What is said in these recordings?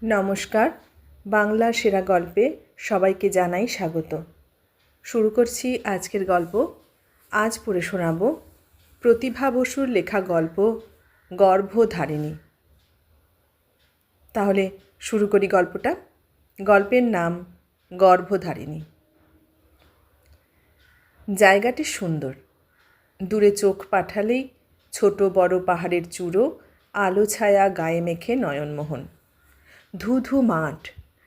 নমস্কার। বাংলা সেরা গল্পে সবাইকে জানাই স্বাগত। শুরু করছি আজকের গল্প। আজ পড়ে শোনাব প্রতিভা বসুর লেখা গল্প গর্ভধারিণী। তাহলে শুরু করি গল্পটা। গল্পের নাম গর্ভধারিণী। জায়গাটি সুন্দর। দূরে চোখ পাঠালেই ছোট বড় পাহাড়ের চূড়ো আলো ছায়া গায়ে মেখে নয়নমোহন। ধু ধু মাঠ,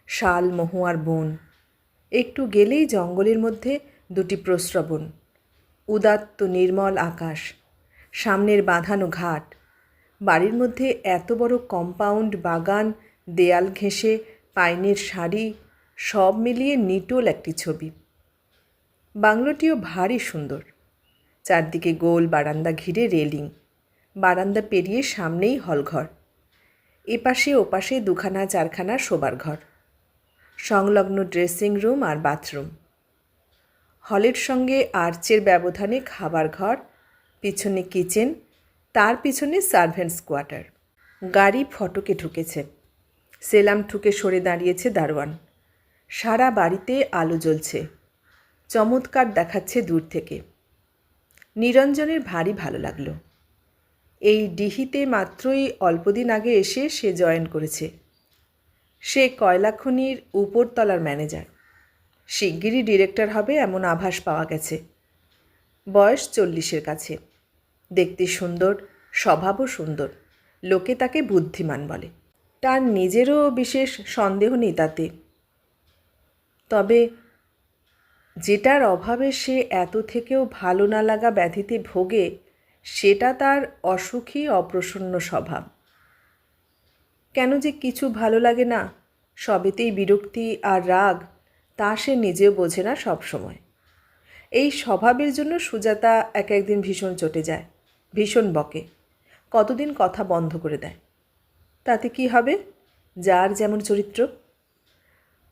শাল মহুয়ার বন। একটু গেলেই জঙ্গলের মধ্যে দুটি প্রস্রবণ। উদাত্ত নির্মল আকাশ, সামনের বাঁধানো ঘাট, বাড়ির মধ্যে এত বড় কম্পাউন্ড, বাগান, দেয়াল ঘেঁষে পাইনের সারি, সব মিলিয়ে নিটোল একটি ছবি। বাংলোটিও ভারী সুন্দর। চারদিকে গোল বারান্দা ঘিরে রেলিং। বারান্দা পেরিয়ে সামনেই হলঘর। এপাশে ওপাশে দুখানা চারখানা শোবার ঘর, সংলগ্ন ড্রেসিং রুম আর বাথরুম। হলের সঙ্গে আর্চের ব্যবধানে খাবার ঘর, পিছনে কিচেন, তার পিছনে সার্ভেন্টস কোয়ার্টার। গাড়ি ফটকে ঢুকেছে। সেলাম ঠুকে সরে দাঁড়িয়েছে দারোয়ান। সারা বাড়িতে আলো জ্বলছে, চমৎকার দেখাচ্ছে দূর থেকে। নিরঞ্জনের ভারী ভালো লাগলো। এই ডিহিতে মাত্রই অল্পদিন আগে এসে সে জয়েন করেছে। সে কয়লা খনির উপরতলার ম্যানেজার। শিগগিরই ডিরেক্টর হবে এমন আভাস পাওয়া গেছে। বয়স 40-এর কাছে। দেখতে সুন্দর, স্বভাবও সুন্দর। লোকে তাকে বুদ্ধিমান বলে। তার নিজেরও বিশেষ সন্দেহ নেই তাতে। তবে যেটার অভাবে সে এত থেকেও ভালো না লাগা ব্যাধিতে ভোগে, সেটা তার অসুখী অপ্রসন্ন স্বভাব। কেন যে কিছু ভালো লাগে না, সবেতেই বিরক্তি আর রাগ, তা সে নিজেও বোঝে না সবসময়। এই স্বভাবের জন্য সুজাতা এক একদিন ভীষণ চটে যায়, ভীষণ বকে, কতদিন কথা বন্ধ করে দেয়। তাতে কি হবে? যার যেমন চরিত্র।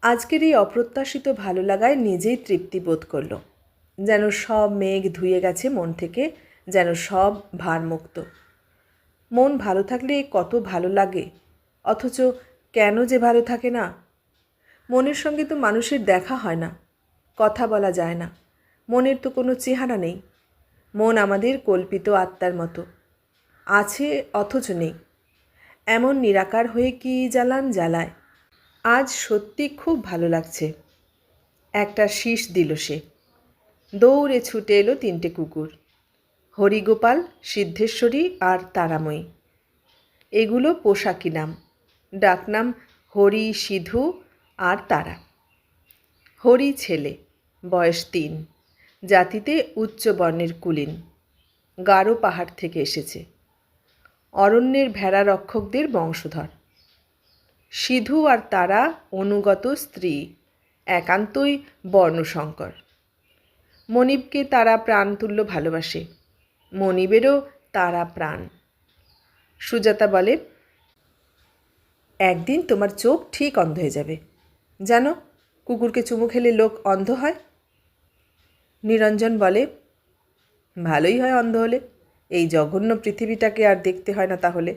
আজকের এই অপ্রত্যাশিত ভালো লাগায় নিজেই তৃপ্তি বোধ করল। যেন সব মেঘ ধুয়ে গেছে মন থেকে, যেন সব ভারমুক্ত। মন ভালো থাকলে কত ভালো লাগে, অথচ কেন যে ভালো থাকে না। মনের সঙ্গে তো মানুষের দেখা হয় না, কথা বলা যায় না। মনের তো কোনো চেহারা নেই। মন আমাদের কল্পিত আত্মার মতো, আছে অথচ নেই। এমন নিরাকার হয়ে কি জ্বালান জ্বালায়। আজ সত্যি খুব ভালো লাগছে। একটা শীষ দিল সে। দৌড়ে ছুটে এলো 3টে কুকুর, হরিগোপাল, সিদ্ধেশ্বরী আর তারাময়ী। এগুলো পোশাকি নাম, ডাকনাম হরি, সিধু আর তারা। হরি ছেলে, বয়স 3, জাতিতে উচ্চ বর্ণের কুলীন, গারো পাহাড় থেকে এসেছে, অরণ্যের ভেড়া রক্ষকদের বংশধর। সিধু আর তারা অনুগত স্ত্রী, একান্তই বর্ণসংকর। মনিবকে তারা প্রাণতুল্য ভালোবাসে, মনিবেরও তারা প্রাণ। সুজাতা বলে, একদিন তোমার চোখ ঠিক অন্ধ হয়ে যাবে। জানো, কুকুরকে চুমু খেলে লোক অন্ধ হয়। নিরঞ্জন বলে, ভালোই হয় অন্ধ হলে, এই জঘন্য পৃথিবীটাকে আর দেখতে হয় না তাহলে।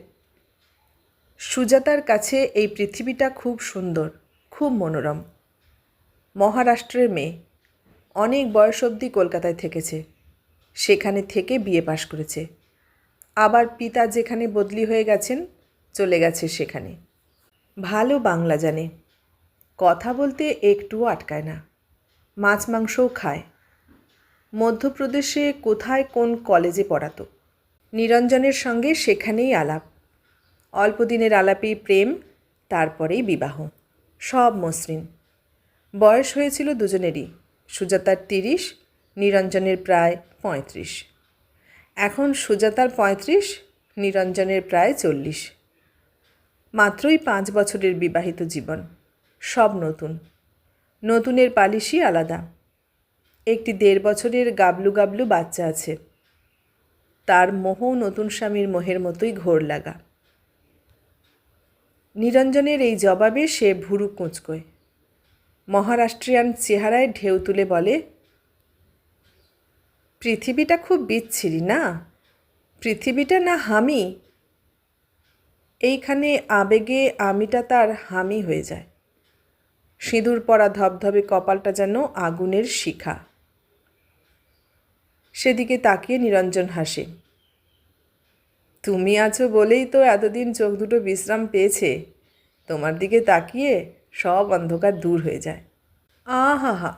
সুজাতার কাছে এই পৃথিবীটা খুব সুন্দর, খুব মনোরম। মহারাষ্ট্রের মেয়ে, অনেক বয়স অবধি কলকাতায় থেকেছে, সেখানে থেকে বিয়ে পাশ করেছে। আবার পিতা যেখানে বদলি হয়ে গেছেন, চলে গেছে সেখানে। ভালো বাংলা জানে, কথা বলতে একটুও আটকায় না। মাছ মাংসও খায়। মধ্যপ্রদেশে কোথায় কোন কলেজে পড়াতো। নিরঞ্জনের সঙ্গে সেখানেই আলাপ। অল্প দিনের আলাপেই প্রেম, তারপরেই বিবাহ। সব মসৃণ। বয়স হয়েছিল দুজনেরই। সুজাতার 30, নিরঞ্জনের প্রায় 35। এখন সুজাতার 35, নিরঞ্জনের প্রায় 40। মাত্রই 5 বছরের বিবাহিত জীবন। সব নতুন, নতুনের পালিশই আলাদা। একটি 1.5 বছরের গাবলু গাবলু বাচ্চা আছে। তার মোহ নতুন স্বামীর মোহের মতোই ঘোর লাগা। নিরঞ্জনের এই জবাবে সে ভুরু কুঁচকোয়। মহারাষ্ট্রিয়ান চেহারায় ঢেউ তুলে বলে, পৃথিবীটা খুব বিচ্ছিরি না? পৃথিবীটা না আমি? এইখানে আবেগে আমিটা তার হামি হয়ে যায়। সিঁদুর পরা ধবধবে কপালটা যেন আগুনের শিখা। সেদিকে তাকিয়ে নিরঞ্জন হাসে। তুমি আছো বলেই তো এতদিন চোখ দুটো বিশ্রাম পেয়েছে। তোমার দিকে তাকিয়ে সব অন্ধকার দূর হয়ে যায়। আহা হা।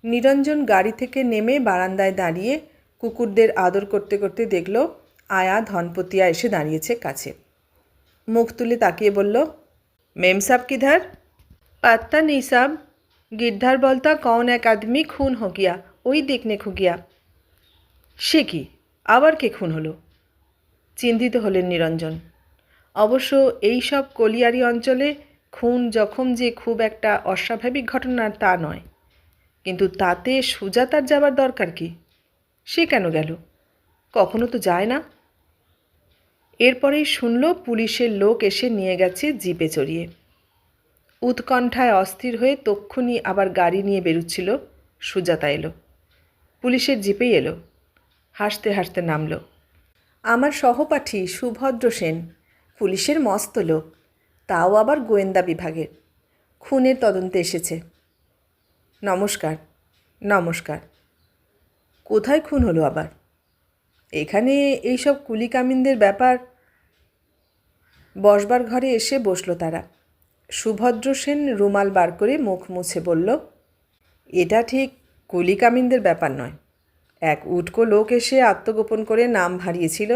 নিরঞ্জন গাড়ি থেকে নেমে বারান্দায় দাঁড়িয়ে কুকুরদের আদর করতে করতে দেখল আয়া ধনপতিয়া এসে দাঁড়িয়েছে কাছে। মুখ তুলে তাকিয়ে বলল, মেম সাব কিধার? पता नहीं साहब, गिरधर बोलता कौन एक आदमी खून हो गया, वही देखने को गया। সে কি, আবার কে খুন হলো? চিন্তিত হলেন নিরঞ্জন। অবশ্য এই সব কলিয়ারি অঞ্চলে খুন জখম যে খুব একটা অস্বাভাবিক ঘটনা তা নয়, কিন্তু তাতে সুজাতার যাবার দরকার কি? সে কেন গেল? কখনো তো যায় না। এরপরেই শুনল পুলিশের লোক এসে নিয়ে গেছে জিপে চড়িয়ে। উৎকণ্ঠায় অস্থির হয়ে তক্ষুনি আবার গাড়ি নিয়ে বেরুচ্ছিল সুজাতা এলো। পুলিশের জিপেই এলো। হাসতে হাসতে নামল। আমার সহপাঠী সুভদ্র সেন, পুলিশের মস্ত লোক, তাও আবার গোয়েন্দা বিভাগের। খুনের তদন্তে এসেছে। নমস্কার। নমস্কার। কোথায় খুন হলো আবার? এখানে এইসব কুলিকামিনদের ব্যাপার। বসবার ঘরে এসে বসল তারা। সুভদ্র সেন রুমাল বার করে মুখ মুছে বলল, এটা ঠিক কুলিকামিনদের ব্যাপার নয়। এক উটকো লোক এসে আত্মগোপন করে নাম হারিয়েছিল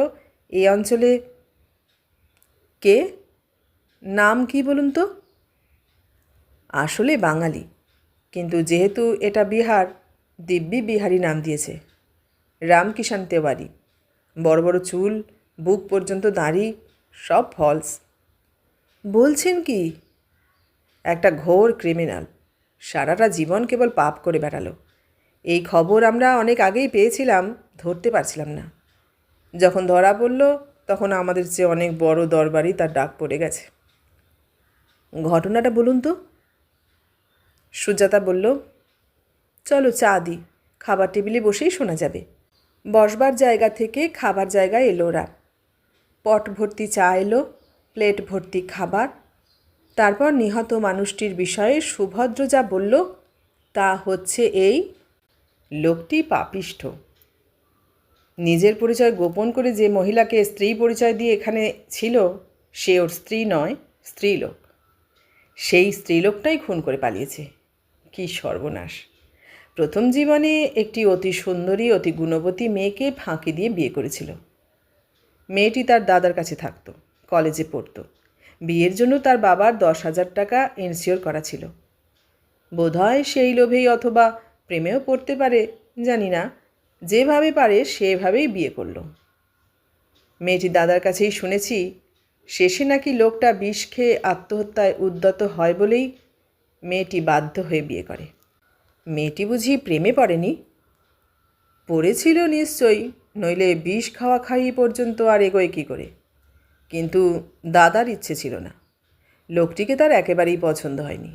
এই অঞ্চলে। কে? নাম কি বলুন তো? আসলে বাঙালি, কিন্তু যেহেতু এটা বিহার, দিব্যি বিহারি নাম দিয়েছে। রামকিষাণ তেওয়ারি। বড় বড় চুল, বুক পর্যন্ত দাড়ি, সব ফলস। বলছেন কি? একটা ঘোর ক্রিমিনাল, সারাটা জীবন কেবল পাপ করে বেড়ালো। এই খবর আমরা অনেক আগেই পেয়েছিলাম, ধরতে পারছিলাম না। যখন ধরা পড়ল তখন আমাদের চেয়ে অনেক বড় দরবারই তার ডাক পড়ে গেছে। ঘটনাটা বলুন তো। সুজাতা বলল, চলো চা দিই, খাবার টেবিলে বসেই শোনা যাবে। বসবার জায়গা থেকে খাবার জায়গায় এলো ওরা। পট ভর্তি চা এলো, প্লেট ভর্তি খাবার। তারপর নিহত মানুষটির বিষয়ে সুভদ্র যা বলল তা হচ্ছে এই, লোকটি পাপিষ্ঠ। নিজের পরিচয় গোপন করে যে মহিলাকে স্ত্রী পরিচয় দিয়ে এখানে ছিল, সে ওর স্ত্রী নয়, স্ত্রীলোক। সেই স্ত্রীলোকটাই খুন করে পালিয়েছে। কি সর্বনাশ! প্রথম জীবনে একটি অতি সুন্দরী, অতি গুণবতী মেয়েকে ফাঁকি দিয়ে বিয়ে করেছিল। মেয়েটি তার দাদার কাছে থাকত, কলেজে পড়ত। বিয়ের জন্য তার বাবার 10,000 টাকা ইনশিওর করা ছিল। বোধহয় সেই লোভেই অথবা প্রেমেও পড়তে পারে, জানি না। যেভাবে পারে সেভাবেই বিয়ে করল। মেয়েটি দাদার কাছেই শুনেছি শেষে নাকি লোকটা বিষ খেয়ে আত্মহত্যায় উদ্যত হয় বলেই মেয়েটি বাধ্য হয়ে বিয়ে করে। মেয়েটি বুঝি প্রেমে পড়েনি? পড়েছিল নিশ্চয়ই, নইলে বিষ খাওয়া খাইয়ে পর্যন্ত আর এগোয় কী করে। কিন্তু দাদার ইচ্ছে ছিল না। লোকটিকে তার একেবারেই পছন্দ হয়নি।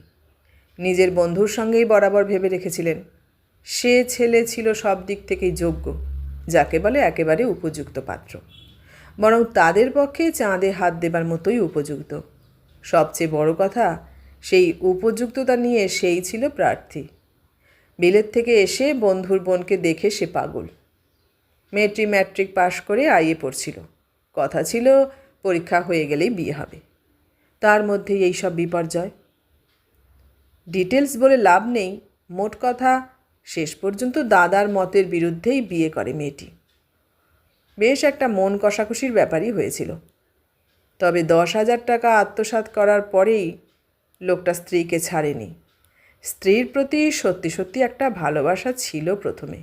নিজের বন্ধুর সঙ্গেই বরাবর ভেবে রেখেছিলেন সে ছেলে ছিল সব দিক থেকেই যোগ্য, যাকে বলে একেবারে উপযুক্ত পাত্র। বরং তাদের পক্ষে চাঁদে হাত দেবার মতোই উপযুক্ত। সবচেয়ে বড় কথা, সেই উপযুক্ততা নিয়ে সেই ছিল প্রার্থী। বিলেত থেকে এসে বন্ধুর বোনকে দেখে সে পাগল। মেয়েটি ম্যাট্রিক পাশ করে আইএ পড়ছিল। কথা ছিল পরীক্ষা হয়ে গেলেই বিয়ে হবে। তার মধ্যেই এই সব বিপর্যয়। ডিটেলস বলে লাভ নেই, মোট কথা শেষ পর্যন্ত দাদার মতের বিরুদ্ধেই বিয়ে করে মেয়েটি। বেশ একটা মন কষাকষির ব্যাপারই হয়েছিল। তবে 10,000 টাকা আত্মসাৎ করার পরেই লোকটা স্ত্রীকে ছাড়েনি। স্ত্রীর প্রতি সত্যি সত্যি একটা ভালোবাসা ছিল প্রথমে।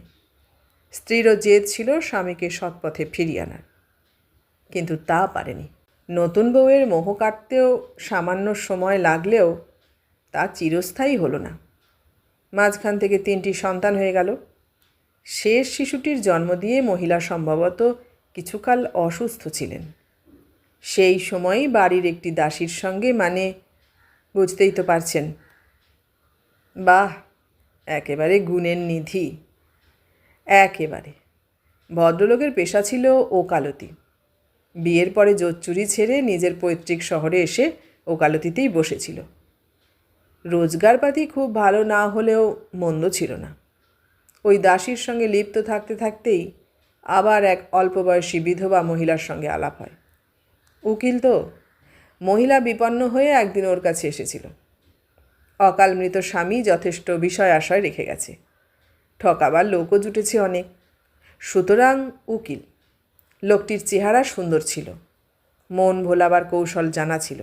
স্ত্রীরও জেদ ছিল স্বামীকে সৎপথে ফিরিয়ে আনার, কিন্তু তা পারেনি। নতুন বউয়ের মোহ কাটতেও সামান্য সময় লাগলেও তা চিরস্থায়ী হলো না। মাঝখান থেকে 3টি সন্তান হয়ে গেল। শেষ শিশুটির জন্ম দিয়ে মহিলা সম্ভবত কিছুকাল অসুস্থ ছিলেন। সেই সময়ই বাড়ির একটি দাসীর সঙ্গে, মানে বুঝতেই তো পারছেন। বাহ, একেবারে গুণের নিধি। একেবারে। ভদ্রলোকের পেশা ছিল ওকালতি। বিয়ের পরে জোচ্চুরি ছেড়ে নিজের পৈতৃক শহরে এসে ওকালতিতেই বসেছিল। রোজগারপাতি খুব ভালো না হলেও মন্দ ছিল না। ওই দাসীর সঙ্গে লিপ্ত থাকতে থাকতেই আবার এক অল্পবয়সী বিধবা মহিলার সঙ্গে আলাপ হয়। উকিল তো, মহিলা বিপন্ন হয়ে একদিন ওর কাছে এসেছিল। অকাল মৃত স্বামী যথেষ্ট বিষয় আশয় রেখে গেছে, ঠকাবার লোকও জুটেছে অনেক, সুতরাং উকিল। লোকটির চেহারা সুন্দর ছিল, মন ভোলাবার কৌশল জানা ছিল।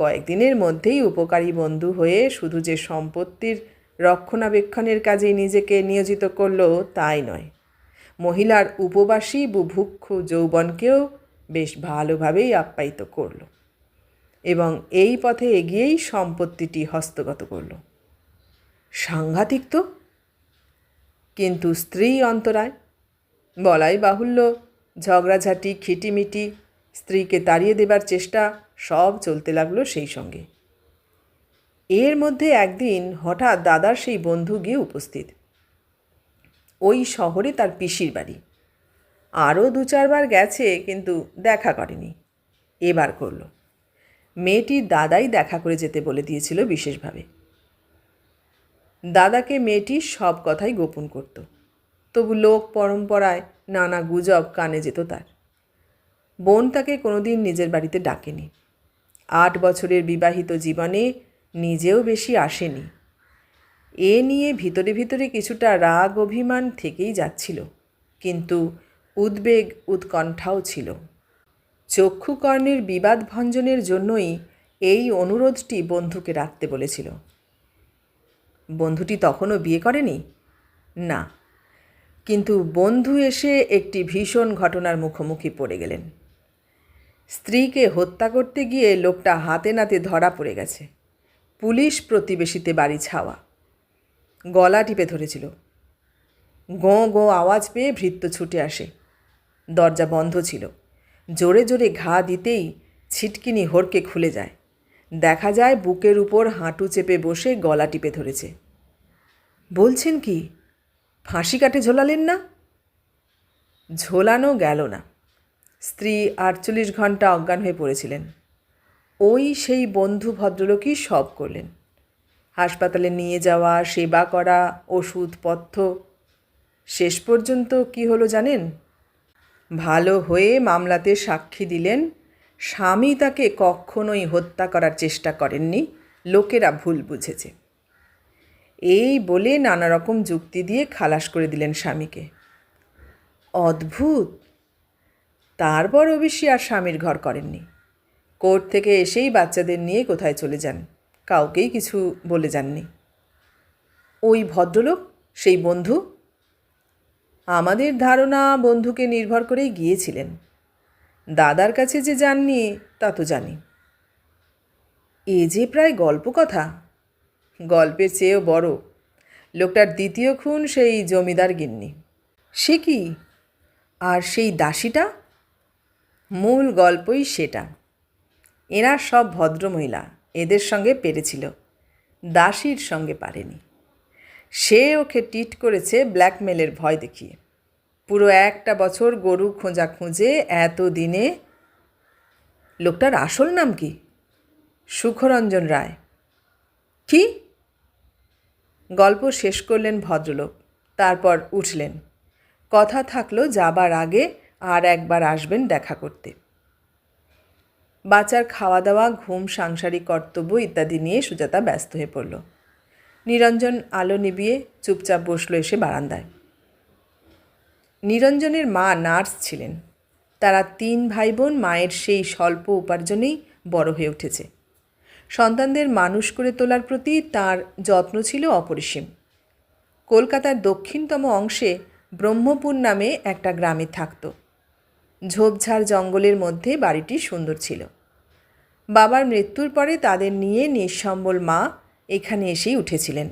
কয়েকদিনের মধ্যেই উপকারী বন্ধু হয়ে শুধু যে সম্পত্তির রক্ষণাবেক্ষণের কাজে নিজেকে নিয়োজিত করল তাই নয়, মহিলার উপবাসী বুভুক্ষু যৌবনকেও বেশ ভালোভাবেই আপ্যায়িত করল এবং এই পথে এগিয়েই সম্পত্তিটি হস্তগত করল। সাংঘাতিক তো! কিন্তু স্ত্রী অন্তরায়। বলাই বাহুল্য, ঝগড়াঝাঁটি, খিটিমিটি, স্ত্রীকে তাড়িয়ে দেবার চেষ্টা সব চলতে লাগলো সেই সঙ্গে। এর মধ্যে একদিন হঠাৎ দাদার সেই বন্ধু গিয়ে উপস্থিত। ওই শহরে তার পিসির বাড়ি। আরও 2-4 বার গেছে, কিন্তু দেখা করেনি। এবার করল। মেয়েটির দাদাই দেখা করে যেতে বলে দিয়েছিল বিশেষভাবে। দাদাকে মেয়েটি সব কথাই গোপন করত, তবু লোক পরম্পরায় নানা গুজব কানে যেত তার। বোন তাকে কোনোদিন নিজের বাড়িতে ডাকেনি। 8 বছরের বিবাহিত জীবনে নিজেও বেশি আসেনি। এ নিয়ে ভিতরে ভিতরে কিছুটা রাগ অভিমান থেকেই যাচ্ছিল, কিন্তু উদ্বেগ উৎকণ্ঠাও ছিল। চক্ষুকর্ণের বিবাদ ভঞ্জনের জন্যই এই অনুরোধটি বন্ধুকে রাখতে বলেছিল। বন্ধুটি তখনও বিয়ে করেনি? না, কিন্তু বন্ধু এসে একটি ভীষণ ঘটনার মুখোমুখি পড়ে গেলেন। স্ত্রীকে হত্যা করতে গিয়ে লোকটা হাতে নাতে ধরা পড়ে গেছে। পুলিশ প্রতিবেশীতে বাড়ি ছাওয়া। গলা টিপে ধরেছিল। গোঁ গোঁ আওয়াজ পেয়ে ভৃত্য ছুটে আসে। দরজা বন্ধ ছিল। জোরে জোরে ঘা দিতেই ছিটকিনি হড়কে খুলে যায়। দেখা যায় বুকের উপর হাঁটু চেপে বসে গলা টিপে ধরেছে। বলছেন কি, ফাঁসি কাটে ঝোলালেন না? ঝোলানো গেল না। স্ত্রী 48 ঘন্টা অজ্ঞান হয়ে পড়েছিলেন। ওই সেই বন্ধু ভদ্রলোকই সব করলেন। হাসপাতালে নিয়ে যাওয়া, সেবা করা, ওষুধপথ্য। শেষ পর্যন্ত কি হলো জানেন? ভালো হয়ে মামলাতে সাক্ষী দিলেন স্বামী তাকে কখনোই হত্যা করার চেষ্টা করেননি, লোকেরা ভুল বুঝেছে। এই বলে নানা রকম যুক্তি দিয়ে খালাস করে দিলেন স্বামীকে। অদ্ভুত! তারপর অবশ্যই আর স্বামীর ঘর করেননি। কোর্ট থেকে এসেই বাচ্চাদের নিয়ে কোথায় চলে যান, কাউকেই কিছু বলে যাননি। ওই ভদ্রলোক, সেই বন্ধু? আমাদের ধারণা বন্ধুকে নির্ভর করেই গিয়েছিলেন। দাদার কাছে যে যাননি তা তো জানি। এ যে প্রায় গল্প কথা। গল্পের চেয়েও বড়। লোকটার দ্বিতীয় খুন সেই জমিদার গিন্নি। সে কি? আর সেই দাসীটা? মূল গল্পই সেটা। এরা সব ভদ্রমহিলা, এদের সঙ্গে পেরেছিল, দাসীর সঙ্গে পারেনি। সে ওকে টিট করেছে ব্ল্যাকমেলের ভয় দেখিয়ে। পুরো 1টা বছর গরু খোঁজা খুঁজে এত দিনে। লোকটার আসল নাম কি? সুখরঞ্জন রায়। কি? গল্প শেষ করলেন ভদ্রলোক, তারপর উঠলেন। কথা থাকলো যাবার আগে আর একবার আসবেন দেখা করতে। বাচ্চার খাওয়া দাওয়া, ঘুম, সাংসারিক কর্তব্য ইত্যাদি নিয়ে সুজাতা ব্যস্ত হয়ে পড়ল। নিরঞ্জন আলো নিভিয়ে চুপচাপ বসল এসে বারান্দায়। নিরঞ্জনের মা নার্স ছিলেন। তারা 3 ভাই বোন মায়ের সেই স্বল্প উপার্জনেই বড় হয়ে উঠেছে। সন্তানদের মানুষ করে তোলার প্রতি তার যত্ন ছিল অপরিসীম। কলকাতার দক্ষিণতম অংশে ব্রহ্মপুর নামে একটা গ্রামে থাকত। ঝোপঝাড় জঙ্গলের মধ্যে বাড়িটি সুন্দর ছিল। বাবার মৃত্যুর পরে তাদের নিয়ে নিঃসম্বল মা এখানে এসেই উঠেছিলেন।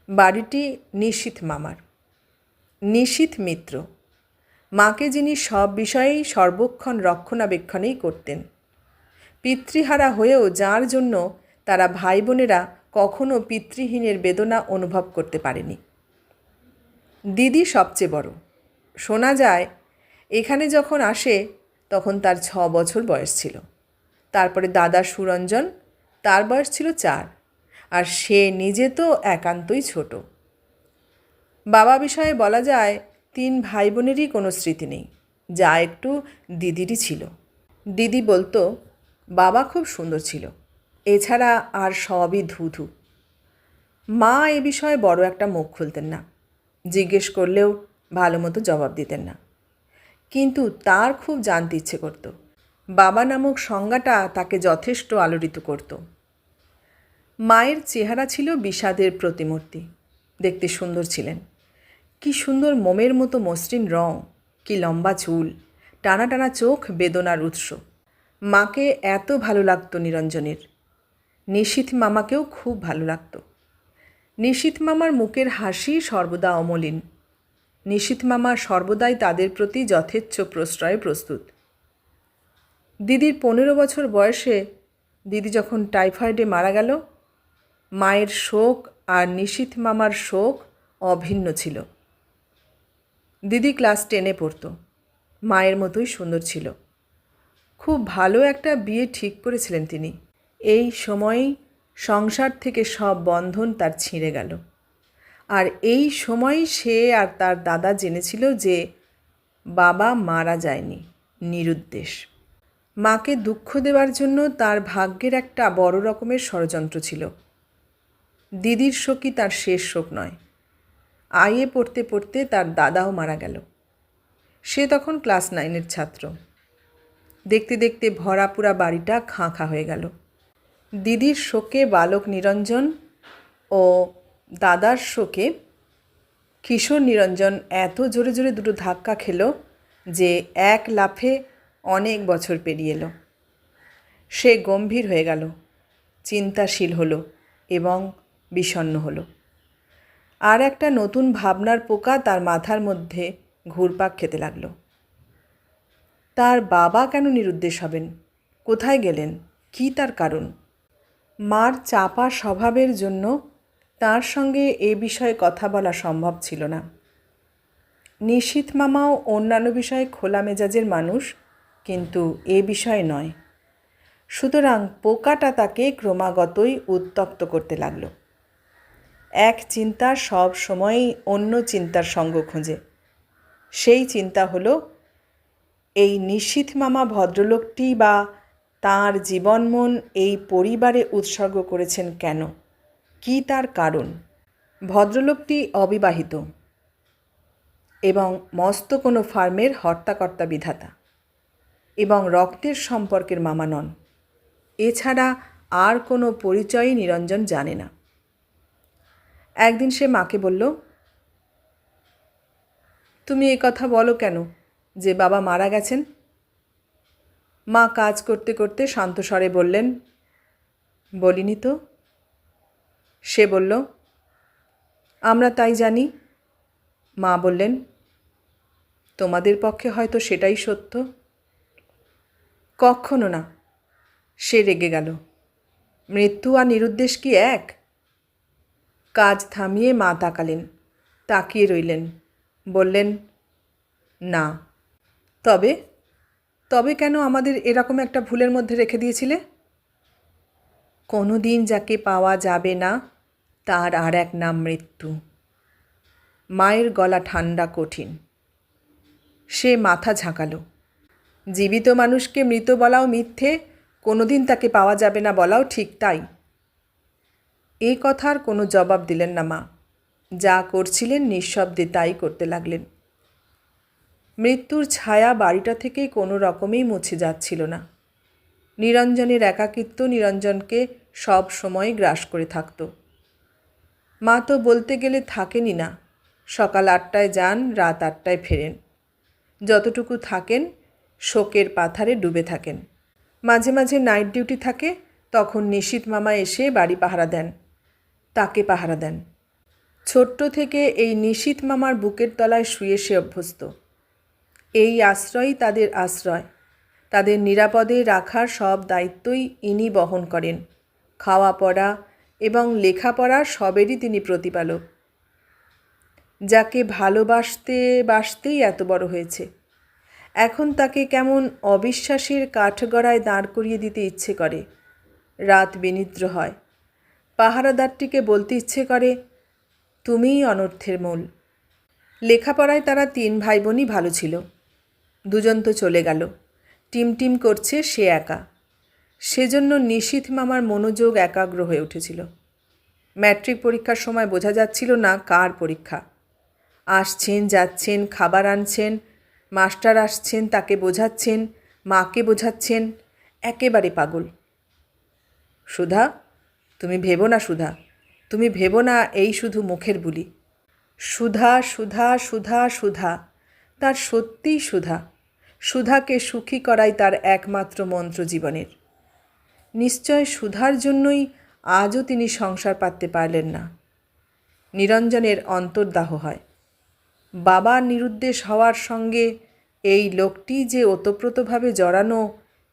বাড়িটি নিশীথ মামার। নিশীথ মিত্র। মাকে যিনি সব বিষয়েই সর্বক্ষণ রক্ষণাবেক্ষণেই করতেন। পিতৃহারা হয়েও যার জন্য তারা ভাই বোনেরা কখনো পিতৃহীনের বেদনা অনুভব করতে পারেনি। দিদি সবচেয়ে বড়। শোনা যায় এখানে যখন আসে তখন তার 6 বছর বয়স ছিল। তারপরে দাদা সুরঞ্জন, তার বয়স ছিল 4, আর সে নিজে তো একান্তই ছোট। বাবা বিষয়ে বলা যায় 3 ভাই বোনেরই কোনো স্মৃতি নেই, যা একটু দিদিরই ছিল। দিদি বলতো বাবা খুব সুন্দর ছিল, এছাড়া আর সবই ধুধু। মা এ বিষয়ে বড় একটা মুখ খুলতেন না, জিজ্ঞেস করলেও ভালো মতো জবাব দিতেন না, কিন্তু তার খুব জানতে ইচ্ছে করত। বাবা নামক সংজ্ঞাটা তাকে যথেষ্ট আলোড়িত করত। মায়ের চেহারা ছিল বিষাদের প্রতিমূর্তি, দেখতে সুন্দর ছিলেন। কি সুন্দর মোমের মতো মসৃণ রং, কি লম্বা চুল, টানা টানা চোখ বেদনার উৎস। মাকে এত ভালো লাগতো নিরঞ্জনের। নিশীথ মামাকেও খুব ভালো লাগতো। নিশীথ মামার মুখের হাসি সর্বদা অমলিন। নিশীথ মামা সর্বদাই তাদের প্রতি যথেচ্ছ প্রশ্রয়ে প্রস্তুত। দিদির 15 বছর বয়সে দিদি যখন টাইফয়েডে মারা গেল, মায়ের শোক আর নিশীথ মামার শোক অভিন্ন ছিল। দিদি ক্লাস 10-এ পড়ত, মায়ের মতোই সুন্দর ছিল। খুব ভালো একটা বিয়ে ঠিক করেছিলেন তিনি। এই সময়েই সংসার থেকে সব বন্ধন তার ছিঁড়ে গেল। আর এই সময়ই সে আর তার দাদা জেনেছিল যে বাবা মারা যায়নি, নিরুদ্দেশ। মাকে দুঃখ দেওয়ার জন্য তার ভাগ্যের একটা বড় রকমের ষড়যন্ত্র ছিল। দিদির শোকই তার শেষ শোক নয়। আইএ পড়তে পড়তে তার দাদাও মারা গেল। সে তখন ক্লাস 9-এর ছাত্র। দেখতে দেখতে ভরাপুরা বাড়িটা খাঁ খাঁ হয়ে গেল। দিদির শোকে বালক নিরঞ্জন ও দাদার শোকে কিশোর নিরঞ্জন এত জোরে জোরে দুটো ধাক্কা খেল যে এক লাফে অনেক বছর পেরিয়ে এলো। সে গম্ভীর হয়ে গেল, চিন্তাশীল হলো এবং বিষণ্ণ হলো। আর একটা নতুন ভাবনার পোকা তার মাথার মধ্যে ঘুরপাক খেতে লাগলো। তার বাবা কেন নিরুদ্দেশ হবেন? কোথায় গেলেন? কী তার কারণ? মার চাপা স্বভাবের জন্য তার সঙ্গে এ বিষয়ে কথা বলা সম্ভব ছিল না। নিশীথ মামাও অন্যান্য বিষয়ে খোলা মেজাজের মানুষ, কিন্তু এ বিষয়ে নয়। সুতরাং পোকাটা তাকে ক্রমাগতই উত্তপ্ত করতে লাগল। এক চিন্তা সব সময়ই অন্য চিন্তার সঙ্গ খোঁজে। সেই চিন্তা হলো, এই নিশীথ মামা ভদ্রলোকটি বা তাঁর জীবনমন এই পরিবারে উৎসর্গ করেছেন কেন? কি তার কারণ? ভদ্রলোকটি অবিবাহিত এবং মস্ত কোনো ফার্মের হর্তাকর্তা বিধাতা, এবং রক্তের সম্পর্কের মামা নন। এছাড়া আর কোনো পরিচয়ই নিরঞ্জন জানে না। একদিন সে মাকে বলল, তুমি এই কথা বলো কেন যে বাবা মারা গেছেন? মা কাজ করতে করতে শান্ত স্বরে বললেন, বলিনি তো। সে বলল, আমরা তাই জানি। মা বললেন, তোমাদের পক্ষে হয়তো সেটাই সত্য। কখনো না। সে রেগে গেল। মৃত্যু আর নিরুদ্দেশ কি এক? কাজ থামিয়ে মা তাকালেন, তাকিয়ে রইলেন, বললেন, না। তবে তবে কেন আমাদের এরকম একটা ভুলের মধ্যে রেখে দিয়েছিলে? কোনো দিন যাকে পাওয়া যাবে না তার আর এক নাম মৃত্যু। মায়ের গলা ঠান্ডা, কঠিন। সে মাথা ঝাঁকালো। জীবিত মানুষকে মৃত বলাও মিথ্যে, কোনো দিন তাকে পাওয়া যাবে না বলাও ঠিক তাই। এই কথার কোনো জবাব দিলেন না মা। যা করছিলেন নিঃশব্দে তাই করতে লাগলেন। মৃত্যুর ছায়া বাড়িটা থেকে কোনো রকমেই মুছে যাচ্ছিল না। নিরঞ্জনের একাকিত্ব নিরঞ্জনকে সব সময় গ্রাস করে থাকত। মা তো বলতে গেলে থাকেনই না। সকাল 8টায় যান, রাত 8টায় ফেরেন। যতটুকু থাকেন শোকের পাথারে ডুবে থাকেন। মাঝে মাঝে নাইট ডিউটি থাকে, তখন নিশীথ মামা এসে বাড়ি পাহারা দেন, তাকে পাহারা দেন। ছোট্ট থেকে এই নিশীথ মামার বুকের তলায় শুয়ে সে অভ্যস্ত। এই আশ্রয়ই তাদের আশ্রয়। তাদের নিরাপদে রাখার সব দায়িত্বই ইনি বহন করেন। খাওয়া পড়া এবং লেখাপড়া সবেরই তিনি প্রতিপালক। যাকে ভালোবাসতে বাসতেই এত বড় হয়েছে, এখন তাকে কেমন অবিশ্বাসের কাঠগড়ায় দাঁড় করিয়ে দিতে ইচ্ছে করে। রাত বিনিদ্র হয়। পাহারাদারটিকে বলতে ইচ্ছে করে, তুমিই অনর্থের মূল। লেখাপড়ায় তারা 3 ভাই বোনই ভালো ছিল। দুজন তো চলে গেল। টিম করছে সে একা। সেজন্য নিশীথ মামার মনোযোগ একাগ্র হয়ে উঠেছিল। ম্যাট্রিক পরীক্ষার সময় বোঝা যাচ্ছিল না কার পরীক্ষা। আসছেন, যাচ্ছেন, খাবার আনছেন, মাস্টার আসছেন, তাকে বোঝাচ্ছেন, মাকে বোঝাচ্ছেন, একেবারে পাগল। সুধা, তুমি ভেবো না সুধা, তুমি ভেবো না এই শুধু মুখের বুলি। সুধা, সুধা, সুধা, সুধা, তার সত্যিই সুধা। সুধাকে সুখী করাই তার একমাত্র মন্ত্র জীবনের। নিশ্চয় সুধার জন্যই আজও তিনি সংসার পাততে পারলেন না। নিরঞ্জনের অন্তর্দাহ হয়। বাবা নিরুদ্দেশ হওয়ার সঙ্গে এই লোকটি যে ওতপ্রোতভাবে জড়ানো,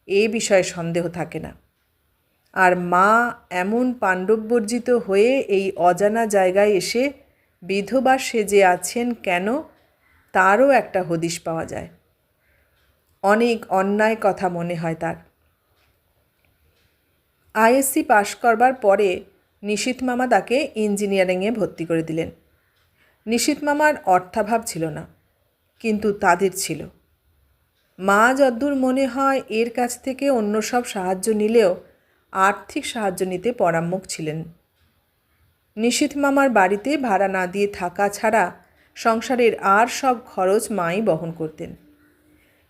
এ বিষয়ে সন্দেহ থাকে না। আর মা এমন পাণ্ডববর্জিত হয়ে এই অজানা জায়গায় এসে বিধবা সেজে আছেন কেন, তারও একটা হদিশ পাওয়া যায়। অনেক অন্যায় কথা মনে হয় তার। আইএসসি পাশ করবার পরে নিশীথ মামা তাকে ইঞ্জিনিয়ারিংয়ে ভর্তি করে দিলেন। নিশীথ মামার অর্থাভাব ছিল না, কিন্তু তাদের ছিল। মা যদ্দূর মনে হয় এর কাছ থেকে অন্য সব সাহায্য নিলেও আর্থিক সাহায্য নিতে পরাঙ্মুখ ছিলেন। নিশীথ মামার বাড়িতে ভাড়া না দিয়ে থাকা ছাড়া সংসারের আর সব খরচ মাই বহন করতেন।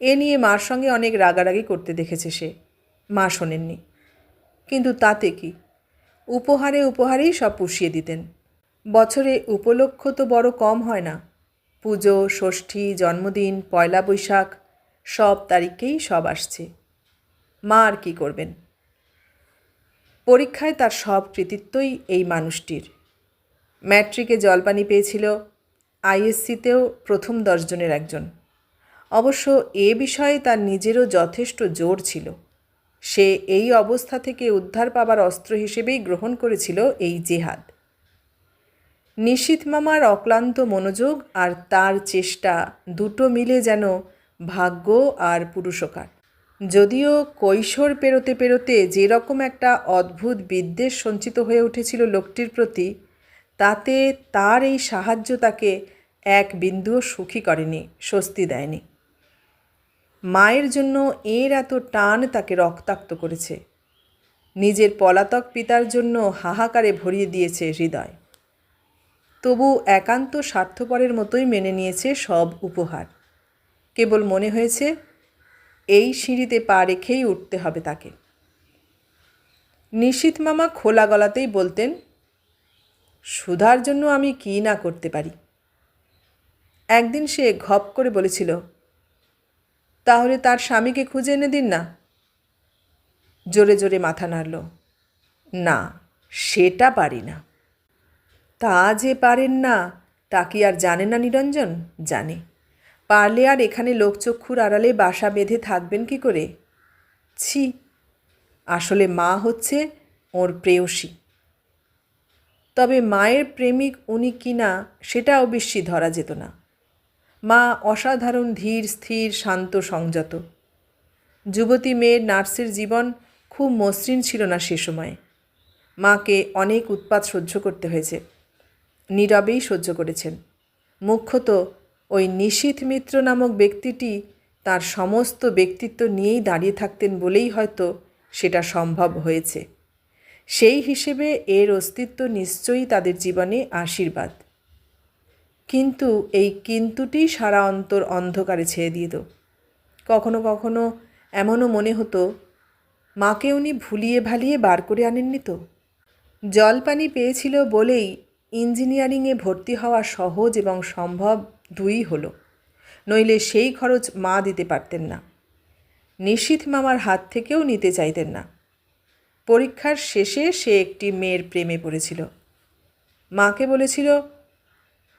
এ নিয়ে মার সঙ্গে অনেক রাগারাগি করতে দেখেছে সে। মা শোনেননি। কিন্তু তাতে কি, উপহারেই সব পুষিয়ে দিতেন। বছরে উপলক্ষ তো বড় কম হয় না। পুজো, ষষ্ঠী, জন্মদিন, পয়লা বৈশাখ, সব তারিখেই সব আসছে। মা আর কী করবেন? পরীক্ষায় তার সব কৃতিত্বই এই মানুষটির। ম্যাট্রিকে জলপানি পেয়েছিল, আইএসসিতেও প্রথম 10 জনের একজন। অবশ্য এ বিষয়ে তার নিজেরও যথেষ্ট জোর ছিল। সে এই অবস্থা থেকে উদ্ধার পাবার অস্ত্র হিসেবেই গ্রহণ করেছিল এই জেহাদ। নিশীথ মামার অক্লান্ত মনোযোগ আর তার চেষ্টা দুটো মিলে যেন ভাগ্য আর পুরুষকার। যদিও কৈশোর পেরোতে পেরোতে যেরকম একটা অদ্ভুত বিদ্বেষ সঞ্চিত হয়ে উঠেছিল লোকটির প্রতি, তাতে তার এই সাহায্য তাকে এক বিন্দুও সুখী করেনি, স্বস্তি দেয়নি। মায়ের জন্য এর এত টান তাকে রক্তাক্ত করেছে। নিজের পলাতক পিতার জন্য হাহাকারে ভরিয়ে দিয়েছে হৃদয়। তবু একান্ত স্বার্থপরের মতোই মেনে নিয়েছে সব উপহার। কেবল মনে হয়েছে এই সিঁড়িতে পা রেখেই উঠতে হবে তাকে। নিশীথ মামা খোলা গলাতেই বলতেন, সুধার জন্য আমি কী না করতে পারি। একদিন সে ঘপ করে বলেছিল, তাহলে তার স্বামীকে খুঁজে এনে দিন না। জোরে জোরে মাথা নাড়ল। না, সেটা পারি না। তা যে পারেন না তা কি আর জানে না নিরঞ্জন? জানে। পারলে আর এখানে লোকচক্ষুর আড়ালে বাসা বেঁধে থাকবেন কি করে? ছি, আসলে মা হচ্ছে ওর প্রেয়সী। তবে মায়ের প্রেমিক উনি কিনা সেটা অবশ্যই ধরা যেত না। মা অসাধারণ ধীর, স্থির, শান্ত, সংযত। যুবতী মেয়ের নার্সের জীবন খুব মসৃণ ছিল না সে সময়ে। মাকে অনেক উৎপাত সহ্য করতে হয়েছে। নীরবেই সহ্য করেছেন। মুখ্যত ওই নিশীথ মিত্র নামক ব্যক্তিটি তার সমস্ত ব্যক্তিত্ব নিয়েই দাঁড়িয়ে থাকতেন বলেই হয়তো সেটা সম্ভব হয়েছে। সেই হিসেবে এর অস্তিত্ব নিশ্চয়ই তাদের জীবনে আশীর্বাদ। কিন্তু এই কিন্তুটি সারা অন্তর অন্ধকারে ছেয়ে দিত। কখনো কখনো এমনও মনে হতো, মাকে উনি ভুলিয়ে ভালিয়ে বার করে আনেননি তো। জলপানি পেয়েছিল বলেই ইঞ্জিনিয়ারিংয়ে ভর্তি হওয়া সহজ এবং সম্ভব দুই হলো, নইলে সেই খরচ মা দিতে পারতেন না। নিশীথ মামার হাত থেকেও নিতে চাইতেন না। পরীক্ষার শেষে সে একটি মেয়ের প্রেমে পড়েছিল। মাকে বলেছিল,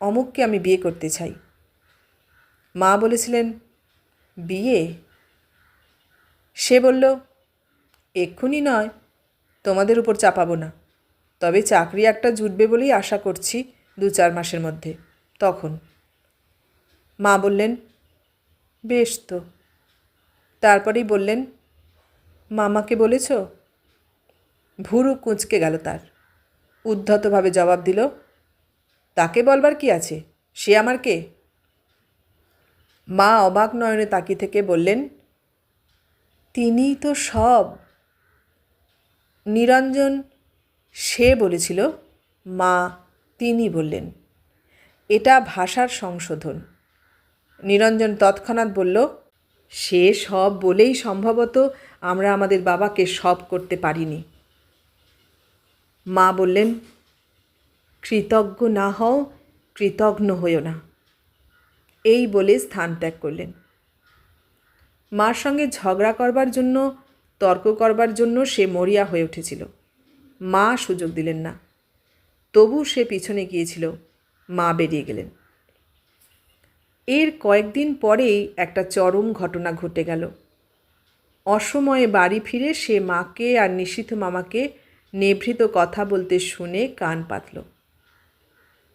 অমুককে আমি বিয়ে করতে চাই। মা বলেছিলেন, বিয়ে? সে বলল, এক্ষুনি নয়, তোমাদের উপর চাপাবো না, তবে চাকরি একটা জুটবে বলেই আশা করছি 2-4 মাসের মধ্যে, তখন। মা বললেন, বেশ তো, তারপরেই বললেন, মামাকে বলেছ? ভুরু কুঁচকে গেল তার। উদ্ধতভাবে জবাব দিল, তাকে বলবার কি আছে, সে আমার কে? মা অবাক নয়নে তাকিয়ে থেকে বললেন, তিনিই তো সব। নিরঞ্জন সে বলেছিল, মা তিনি বললেন। এটা ভাষার সংশোধন। নিরঞ্জন তৎক্ষণাৎ বলল, সে সব বলেই সম্ভবত আমরা আমাদের বাবাকে সব করতে পারিনি। মা বললেন, কৃতজ্ঞ না হও, কৃতঘ্ন হইও না। এই বলে স্থান ত্যাগ করলেন। মার সঙ্গে ঝগড়া করবার জন্য, তর্ক করবার জন্য সে মরিয়া হয়ে উঠেছিল। মা সুযোগ দিলেন না। তবু সে পিছনে গিয়েছিল। মা বেরিয়ে গেলেন। এর কয়েকদিন পরেই একটা চরম ঘটনা ঘটে গেল। অসময়ে বাড়ি ফিরে সে মাকে আর নিশীথ মামাকে নেভৃত কথা বলতে শুনে কান পাতল।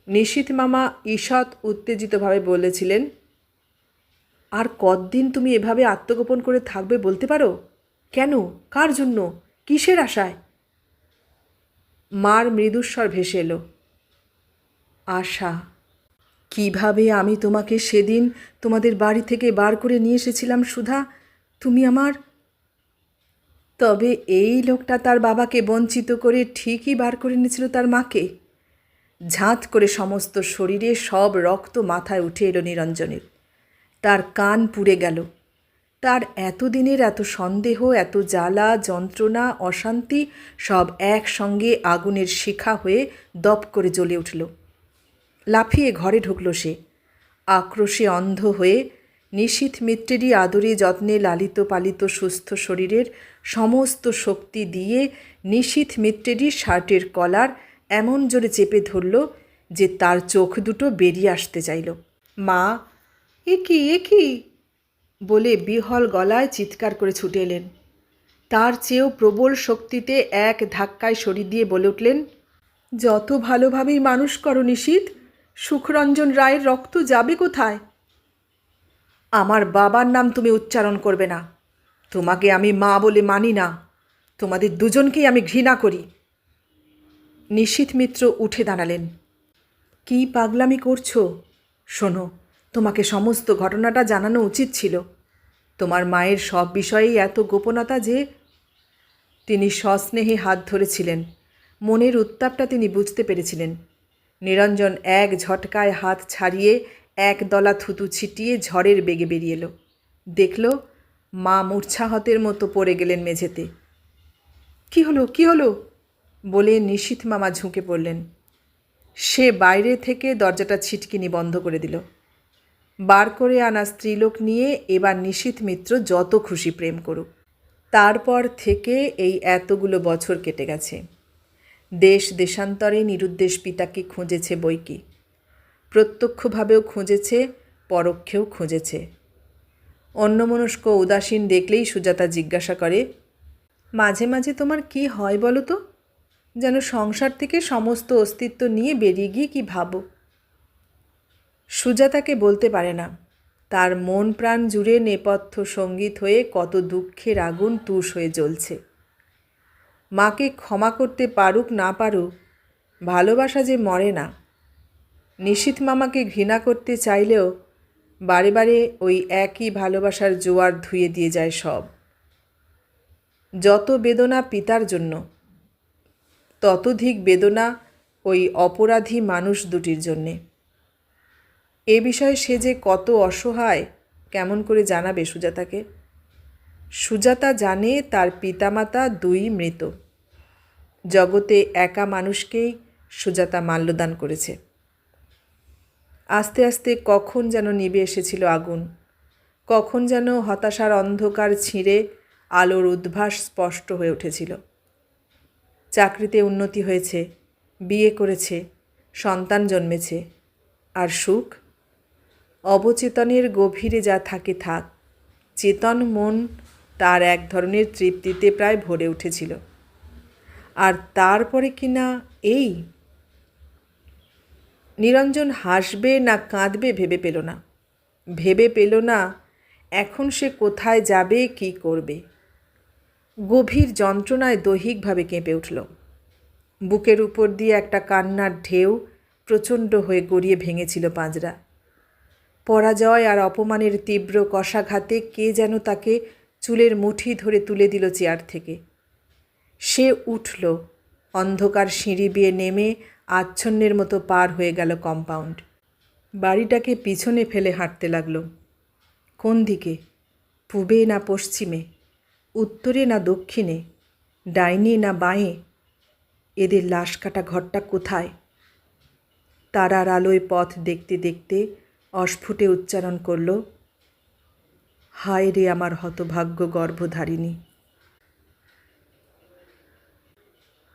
নিশীথ মামা ঈষৎ উত্তেজিতভাবে বলেছিলেন, আর কতদিন তুমি এভাবে আত্মগোপন করে থাকবে বলতে পারো? কেন? কার জন্য? কিসের আশায়? মার মৃদুস্বর ভেসে এলো, আশা। কিভাবে আমি তোমাকে সেদিন তোমাদের বাড়ি থেকে বার করে নিয়ে এসেছিলাম সুধা, তুমি আমার। তবে এই লোকটা তার বাবাকে বঞ্চিত করে ঠিকই বার করে এনেছিল তার মাকে। ঝাঁত করে সমস্ত শরীরে সব রক্ত মাথায় উঠে এলো নিরঞ্জনের। তার কান পুড়ে গেল। তার এতদিনের এত সন্দেহ, এত জ্বালা, যন্ত্রণা, অশান্তি সব একসঙ্গে আগুনের শিখা হয়ে দপ করে জ্বলে উঠল। লাফিয়ে ঘরে ঢুকল সে। আক্রোশে অন্ধ হয়ে নিশীথ মিত্রেরই আদরে যত্নে লালিত পালিত সুস্থ শরীরের সমস্ত শক্তি দিয়ে নিশীথ মিত্রেরই শার্টের কলার এমন জোরে চেপে ধরল যে তার চোখ দুটো বেরিয়ে আসতে চাইল। মা, এ কি বলে বিহল গলায় চিৎকার করে ছুটে এলেন। তার চেয়েও প্রবল শক্তিতে এক ধাক্কায় শরীর দিয়ে বলে উঠলেন, যত ভালোভাবেই মানুষ করো নিশীথ, সুখরঞ্জন রায়ের রক্ত যাবে কোথায়? আমার বাবার নাম তুমি উচ্চারণ করবে না। তোমাকে আমি মা বলে মানি না। তোমাদের দুজনকেই আমি ঘৃণা করি। নিশীথ মিত্র উঠে দাঁড়ালেন। কি পাগলামি করছো? শোনো, তোমাকে সমস্ত ঘটনাটা জানানো উচিত ছিল। তোমার মায়ের সব বিষয়েই এত গোপনতা যে। তিনি সস্নেহে হাত ধরেছিলেন। মনের উত্তাপটা তিনি বুঝতে পেরেছিলেন। নিরঞ্জন এক ঝটকায় হাত ছাড়িয়ে এক দলা থুতু ছিটিয়ে ঝড়ের বেগে বেরিয়ে এলো। দেখল মা মূর্ছাহতের মতো পড়ে গেলেন মেঝেতে। কি হলো বলে নিশীথ মামা ঝুঁকে পড়লেন। সে বাইরে থেকে দরজাটা ছিটকিনি বন্ধ করে দিল। বার করে আনা স্ত্রীলোক নিয়ে এবার নিশীথ মিত্র যত খুশি প্রেম করুক। তারপর থেকে এই এতগুলো বছর কেটে গেছে। দেশ দেশান্তরে নিরুদ্দেশ পিতাকে খুঁজেছে বৈকি। প্রত্যক্ষভাবেও খুঁজেছে, পরোক্ষেও খুঁজেছে। অন্যমনস্ক উদাসীন দেখলেই সুজাতা জিজ্ঞাসা করে, মাঝে মাঝে তোমার কি হয় বলো তো? যেন সংসার থেকে সমস্ত অস্তিত্ব নিয়ে বেরিয়ে গিয়ে কি ভাবো। সুজাতাকে বলতে পারে না। তার মন প্রাণ জুড়ে নেপথ্য সঙ্গীত হয়ে কত দুঃখের আগুন তুষ হয়ে জ্বলছে। মাকে ক্ষমা করতে পারুক না পারুক, ভালোবাসা যে মরে না। নিশীথ মামাকে ঘৃণা করতে চাইলেও বারে বারে ওই একই ভালোবাসার জোয়ার ধুয়ে দিয়ে যায় সব। যত বেদনা পিতার জন্য, ততোধিক বেদনা ওই অপরাধী মানুষ দুটির জন্যে। এ বিষয়ে সে যে কত অসহায় কেমন করে জানাবে সুজাতাকে? সুজাতা জানে তার পিতামাতা দুই মৃত। জগতে একা মানুষকেই সুজাতা মাল্যদান করেছে। আস্তে আস্তে কখন যেন নিভে এসেছিল আগুন, কখন যেন হতাশার অন্ধকার ছিঁড়ে আলোর উদ্ভাস স্পষ্ট হয়ে উঠেছিল। চাকরিতে উন্নতি হয়েছে, বিয়ে করেছে, সন্তান জন্মেছে, আর সুখ? অবচেতনের গভীরে যা থাকে থাক, চেতন মন তার এক ধরনের তৃপ্তিতে প্রায় ভরে উঠেছিল। আর তারপরে কি না এই? নিরঞ্জন হাসবে না কাঁদবে ভেবে পেল না। ভেবে পেল না এখন সে কোথায় যাবে, কী করবে? গভীর যন্ত্রণায় দৈহিকভাবে কেঁপে উঠল। বুকের উপর দিয়ে একটা কান্নার ঢেউ প্রচণ্ড হয়ে গড়িয়ে ভেঙেছিল পাঁজরা। পরাজয় আর অপমানের তীব্র কষাঘাতে কে যেন তাকে চুলের মুঠি ধরে তুলে দিল চেয়ার থেকে। সে উঠল, অন্ধকার সিঁড়ি বেয়ে নেমে আচ্ছন্নের মতো পার হয়ে গেল কম্পাউন্ড। বাড়িটাকে পিছনে ফেলে হাঁটতে লাগল। কোন দিকে? পূবে না পশ্চিমে? উত্তরে না দক্ষিণে? ডাইনে না বাঁয়ে? এদের লাশ কাটা ঘরটা কোথায়? তারার আলোয় পথ দেখতে দেখতে অস্ফুটে উচ্চারণ করল, হায় রে আমার হতভাগ্য গর্ভধারিণী।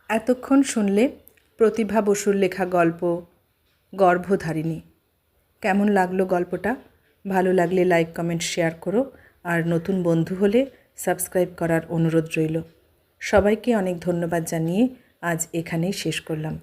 এতক্ষণ শুনলে প্রতিভা বসুর লেখা গল্প গর্ভধারিণী। কেমন লাগলো গল্পটা? ভালো লাগলে লাইক, কমেন্ট, শেয়ার করো। আর নতুন বন্ধু হলে সাবস্ক্রাইব করার অনুরোধ রইল। সবাইকে অনেক ধন্যবাদ জানিয়ে আজ এখানেই শেষ করলাম।